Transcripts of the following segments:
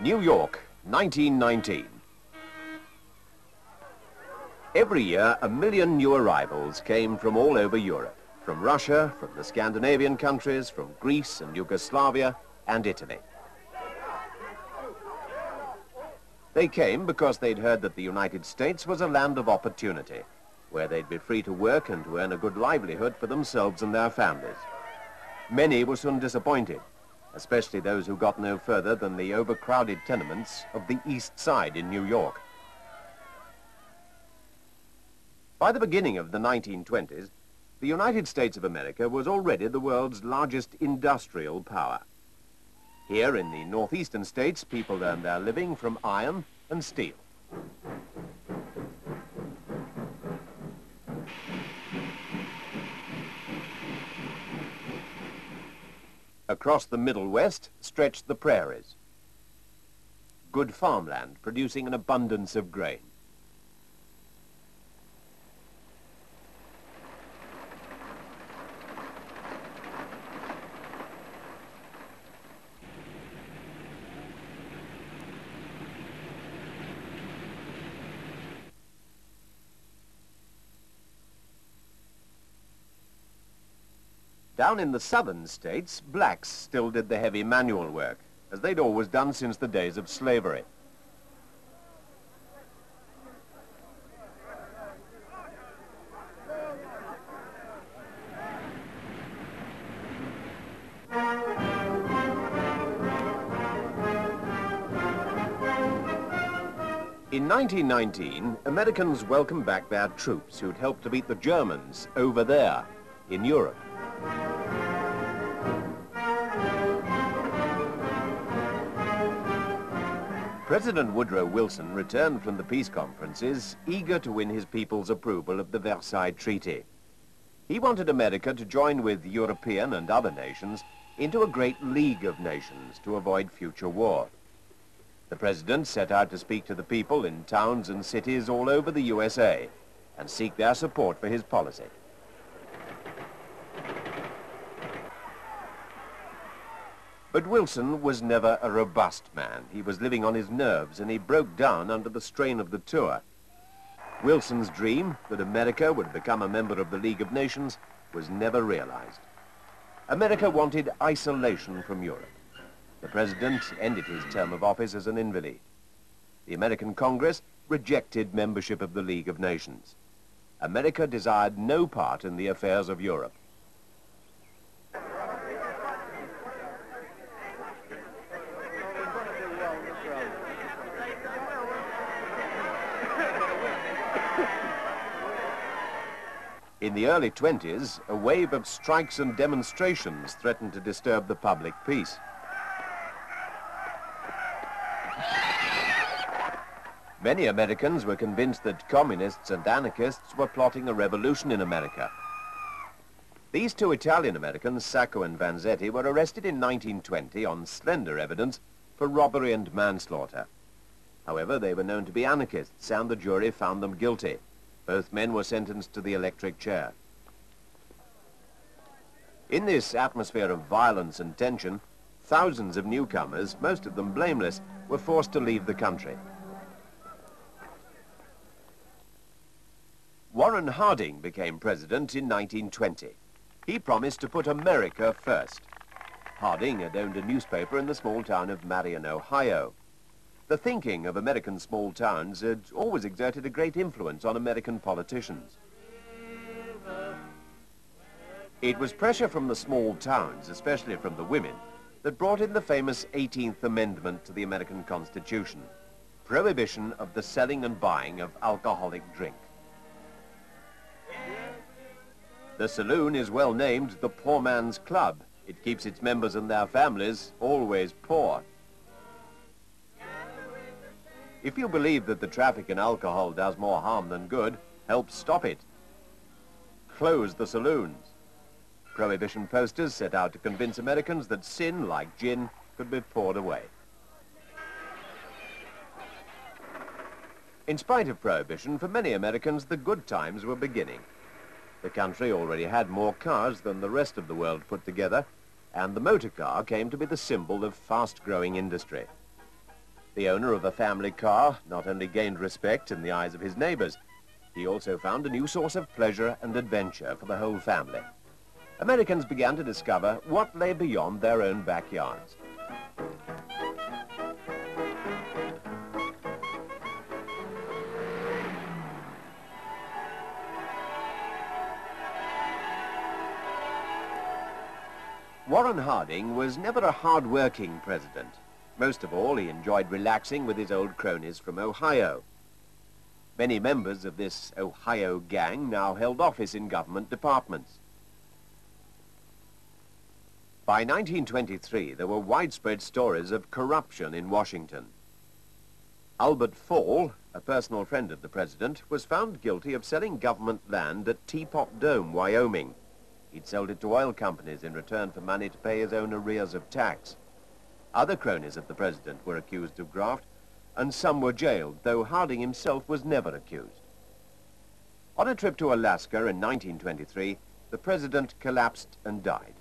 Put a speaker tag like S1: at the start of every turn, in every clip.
S1: New York, 1919. Every year, 1 million new arrivals came from all over Europe, from Russia, from the Scandinavian countries, from Greece and Yugoslavia and Italy. They came because they'd heard that the United States was a land of opportunity, where they'd be free to work and to earn a good livelihood for themselves and their families. Many were soon disappointed, especially those who got no further than the overcrowded tenements of the East Side in New York. By the beginning of the 1920s, the United States of America was already the world's largest industrial power. Here in the northeastern states, people earned their living from iron and steel. Across the Middle West stretched the prairies. Good farmland producing an abundance of grain. Down in the southern states, blacks still did the heavy manual work, as they'd always done since the days of slavery. In 1919, Americans welcomed back their troops who'd helped to beat the Germans over there in Europe. President Woodrow Wilson returned from the peace conferences, eager to win his people's approval of the Versailles Treaty. He wanted America to join with European and other nations into a great league of nations to avoid future war. The president set out to speak to the people in towns and cities all over the USA and seek their support for his policy. But Wilson was never a robust man. He was living on his nerves, and he broke down under the strain of the tour. Wilson's dream that America would become a member of the League of Nations was never realized. America wanted isolation from Europe. The president ended his term of office as an invalid. The American Congress rejected membership of the League of Nations. America desired no part in the affairs of Europe. In the early 20s, a wave of strikes and demonstrations threatened to disturb the public peace. Many Americans were convinced that communists and anarchists were plotting a revolution in America. These two Italian Americans, Sacco and Vanzetti, were arrested in 1920 on slender evidence for robbery and manslaughter. However, they were known to be anarchists, and the jury found them guilty. Both men were sentenced to the electric chair. In this atmosphere of violence and tension, thousands of newcomers, most of them blameless, were forced to leave the country. Warren Harding became president in 1920. He promised to put America first. Harding had owned a newspaper in the small town of Marion, Ohio. The thinking of American small towns had always exerted a great influence on American politicians. It was pressure from the small towns, especially from the women, that brought in the famous 18th Amendment to the American Constitution, prohibition of the selling and buying of alcoholic drink. The saloon is well named the Poor Man's Club. It keeps its members and their families always poor. If you believe that the traffic in alcohol does more harm than good, help stop it. Close the saloons. Prohibition posters set out to convince Americans that sin, like gin, could be poured away. In spite of prohibition, for many Americans, the good times were beginning. The country already had more cars than the rest of the world put together, and the motor car came to be the symbol of fast-growing industry. The owner of a family car not only gained respect in the eyes of his neighbors, he also found a new source of pleasure and adventure for the whole family. Americans began to discover what lay beyond their own backyards. Warren Harding was never a hard-working president. Most of all, he enjoyed relaxing with his old cronies from Ohio. Many members of this Ohio gang now held office in government departments. By 1923, there were widespread stories of corruption in Washington. Albert Fall, a personal friend of the president, was found guilty of selling government land at Teapot Dome, Wyoming. He'd sold it to oil companies in return for money to pay his own arrears of tax. Other cronies of the president were accused of graft, and some were jailed, though Harding himself was never accused. On a trip to Alaska in 1923, the president collapsed and died.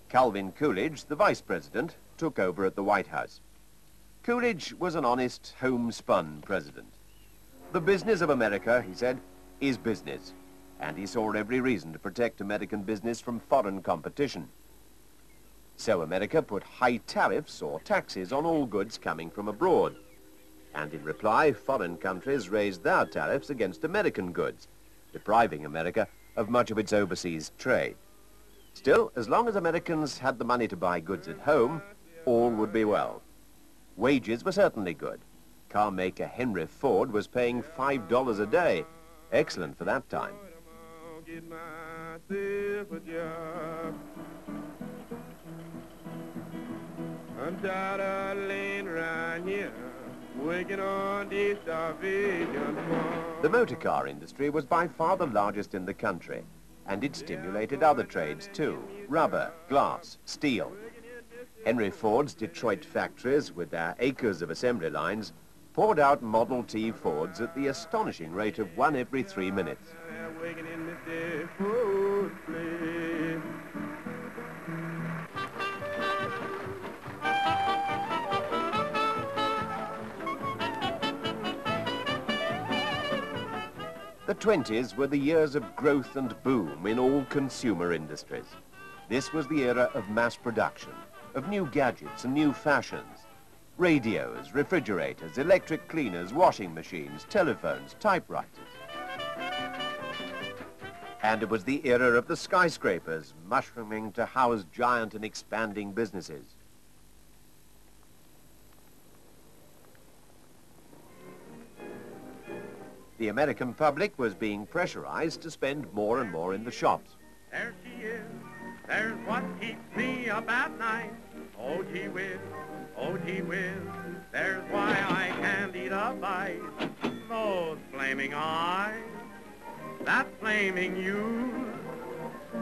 S1: Calvin Coolidge, the vice president, took over at the White House. Coolidge was an honest, homespun president. The business of America, he said, is business, and he saw every reason to protect American business from foreign competition. So America put high tariffs or taxes on all goods coming from abroad. And in reply, foreign countries raised their tariffs against American goods, depriving America of much of its overseas trade. Still, as long as Americans had the money to buy goods at home, all would be well. Wages were certainly good. Car maker Henry Ford was paying $5 a day. Excellent for that time. Get myself a job. I'm tired of laying around here, working on this starvation farm. The motor car industry was by far the largest in the country, and it stimulated other trades too: rubber, glass, steel. Henry Ford's Detroit factories, with their acres of assembly lines, poured out Model T Fords at the astonishing rate of 1 every 3 minutes. The 20s were the years of growth and boom in all consumer industries. This was the era of mass production, of new gadgets and new fashions. Radios, refrigerators, electric cleaners, washing machines, telephones, typewriters. And it was the era of the skyscrapers, mushrooming to house giant and expanding businesses. The American public was being pressurized to spend more and more in the shops.
S2: There she is, there's what keeps me up at night. Oh, gee whiz, there's why I can't eat a bite. Those flaming eyes, that flaming you,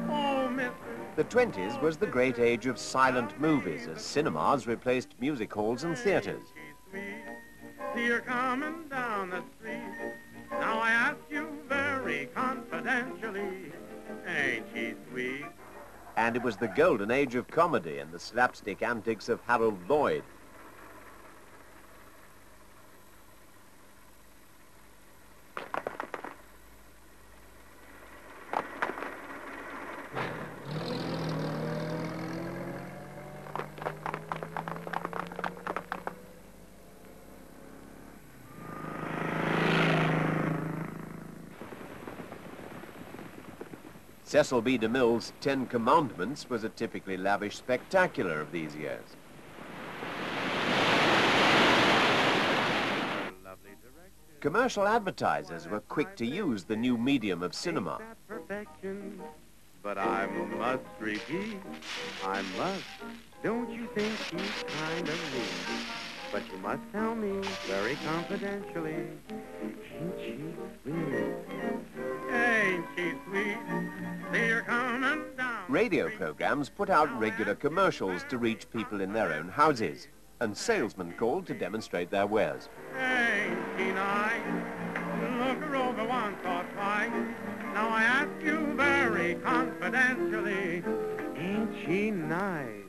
S2: oh, mister.
S1: The 20s was the great age of silent movies as cinemas replaced music halls and theaters.
S2: See her coming down the street. Now I ask you very confidentially, ain't she sweet?
S1: And it was the golden age of comedy and the slapstick antics of Harold Lloyd. Cecil B. DeMille's 10 Commandments was a typically lavish spectacular of these years. Commercial advertisers were quick to use the new medium of cinema.
S2: But I must repeat, I must. Don't you think she's kind of mean? But you must tell me very confidentially, ain't she sweet? Ain't she sweet? They're coming down.
S1: Radio programs put out regular commercials to reach people in their own houses, and salesmen called to demonstrate their wares.
S2: Ain't she nice? Look her over once or twice. Now I ask you very confidentially, ain't she nice?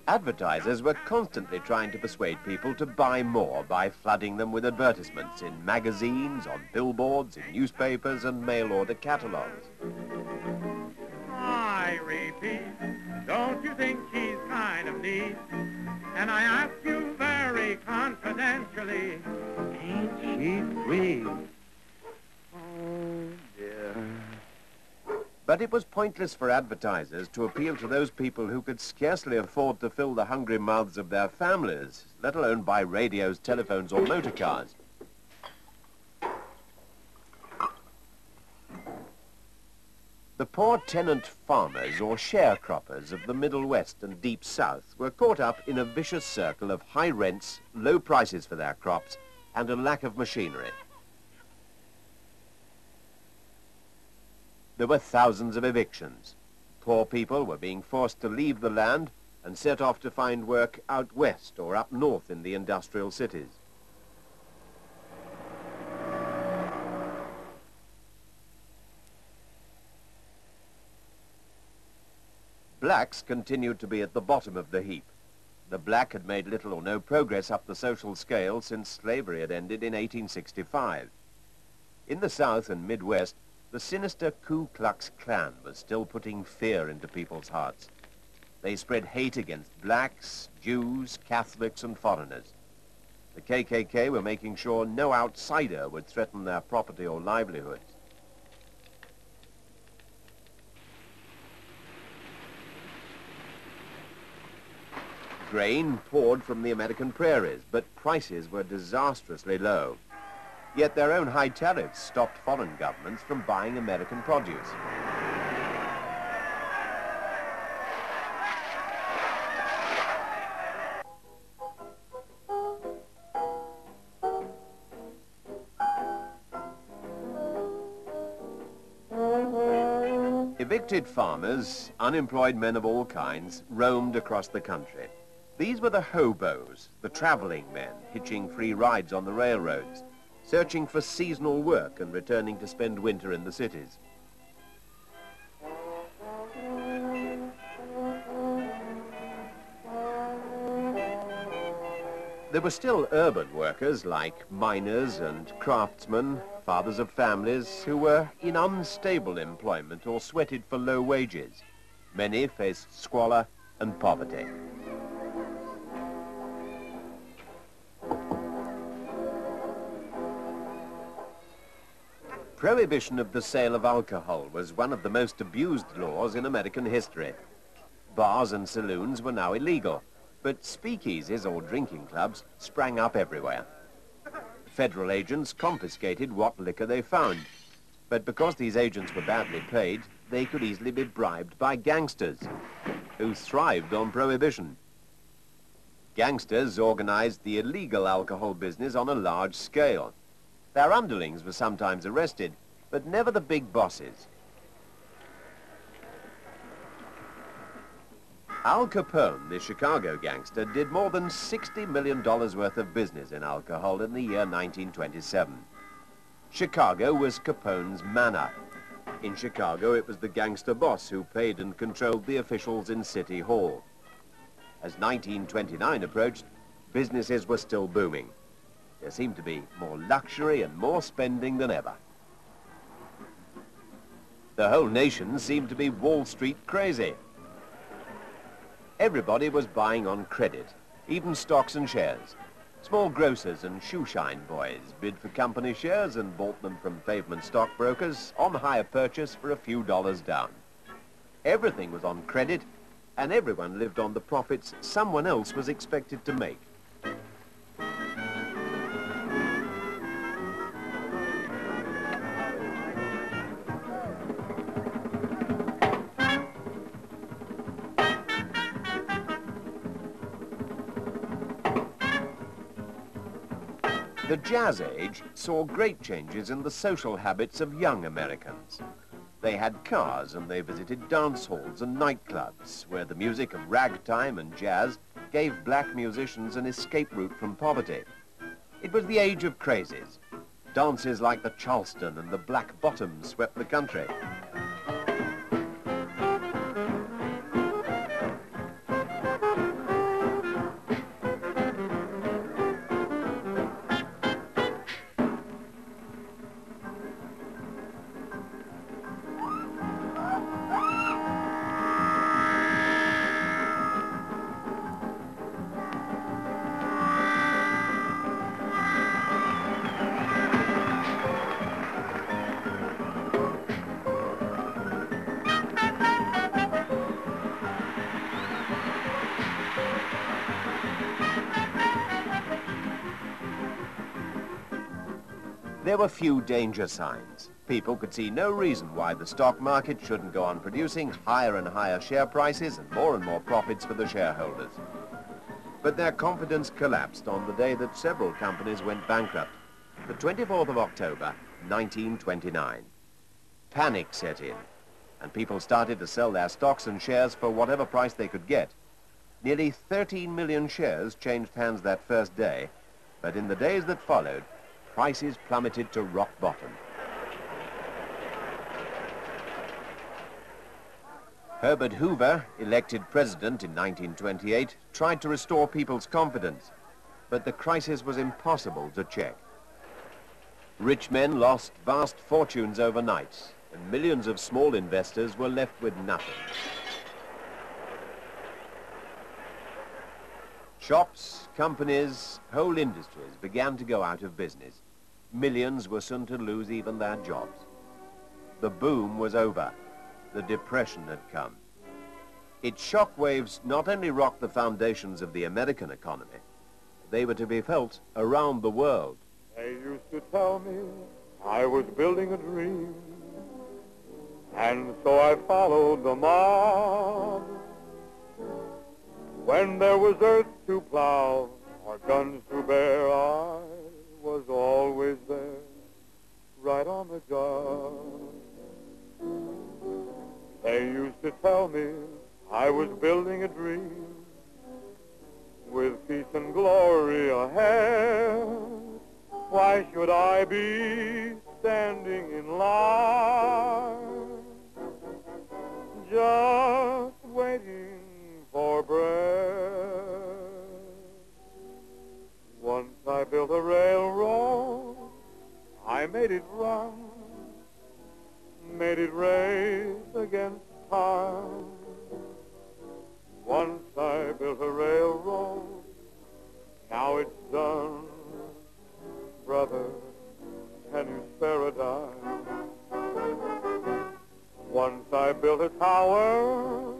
S1: Advertisers were constantly trying to persuade people to buy more by flooding them with advertisements in magazines, on billboards, in newspapers and mail-order catalogues.
S2: I repeat, don't you think she's kind of neat? And I ask you very confidentially, ain't she free? Oh, dear.
S1: But it was pointless for advertisers to appeal to those people who could scarcely afford to fill the hungry mouths of their families, let alone buy radios, telephones or motor cars. The poor tenant farmers or sharecroppers of the Middle West and Deep South were caught up in a vicious circle of high rents, low prices for their crops and a lack of machinery. There were thousands of evictions. Poor people were being forced to leave the land and set off to find work out west or up north in the industrial cities. Blacks continued to be at the bottom of the heap. The black had made little or no progress up the social scale since slavery had ended in 1865. In the South and Midwest, the sinister Ku Klux Klan was still putting fear into people's hearts. They spread hate against blacks, Jews, Catholics, and foreigners. The KKK were making sure no outsider would threaten their property or livelihoods. Grain poured from the American prairies, but prices were disastrously low. Yet their own high tariffs stopped foreign governments from buying American produce. Evicted farmers, unemployed men of all kinds, roamed across the country. These were the hobos, the traveling men, hitching free rides on the railroads, searching for seasonal work and returning to spend winter in the cities. There were still urban workers like miners and craftsmen, fathers of families, who were in unstable employment or sweated for low wages. Many faced squalor and poverty. Prohibition of the sale of alcohol was one of the most abused laws in American history. Bars and saloons were now illegal, but speakeasies or drinking clubs sprang up everywhere. Federal agents confiscated what liquor they found, but because these agents were badly paid, they could easily be bribed by gangsters, who thrived on prohibition. Gangsters organized the illegal alcohol business on a large scale. Their underlings were sometimes arrested, but never the big bosses. Al Capone, the Chicago gangster, did more than $60 million worth of business in alcohol in the year 1927. Chicago was Capone's manor. In Chicago, it was the gangster boss who paid and controlled the officials in City Hall. As 1929 approached, businesses were still booming. There seemed to be more luxury and more spending than ever. The whole nation seemed to be Wall Street crazy. Everybody was buying on credit, even stocks and shares. Small grocers and shoeshine boys bid for company shares and bought them from pavement stockbrokers on hire purchase for a few dollars down. Everything was on credit, and everyone lived on the profits someone else was expected to make. The Jazz Age saw great changes in the social habits of young Americans. They had cars and they visited dance halls and nightclubs where the music of ragtime and jazz gave black musicians an escape route from poverty. It was the age of crazes. Dances like the Charleston and the Black Bottoms swept the country. There were few danger signs. People could see no reason why the stock market shouldn't go on producing higher and higher share prices and more profits for the shareholders. But their confidence collapsed on the day that several companies went bankrupt, the 24th of October, 1929. Panic set in, and people started to sell their stocks and shares for whatever price they could get. Nearly 13 million shares changed hands that first day, but in the days that followed, prices plummeted to rock bottom. Herbert Hoover, elected president in 1928, tried to restore people's confidence, but the crisis was impossible to check. Rich men lost vast fortunes overnight, and millions of small investors were left with nothing. Shops, companies, whole industries began to go out of business. Millions were soon to lose even their jobs. The boom was over. The Depression had come. Its shock waves not only rocked the foundations of the American economy, they were to be felt around the world.
S3: They used to tell me I was building a dream, and so I followed the mob. When there was earth to plow or guns to bear, I was always there, right on the job. They used to tell me I was building a dream, with peace and glory ahead. Why should I be standing in line, just waiting for bread? Once I built a railroad, I made it run, made it race against time. Once I built a railroad, now it's done. Brother, can you spare a dime? Once I built a tower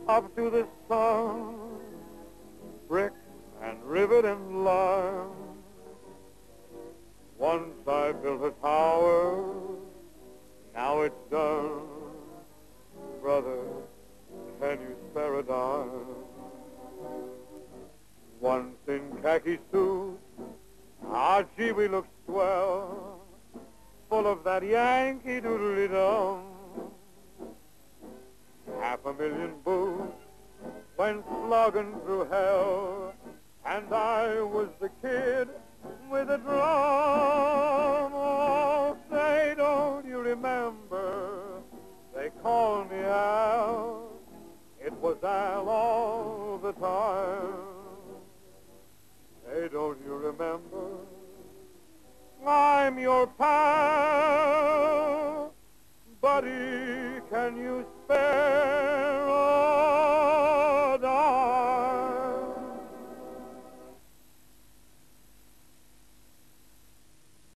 S3: up to the sun, brick and rivet and lime. Once I built a tower, now it's done. Brother, can you spare a dime? Once in khaki suit, ah, gee, we looked swell, full of that Yankee doodly-dum. 500,000 boots went slugging through hell, and I was the kid with a drum. Oh, say, don't you remember, they called me Al. It was Al all the time. Hey, don't you remember? I'm your pal. Buddy, can you spare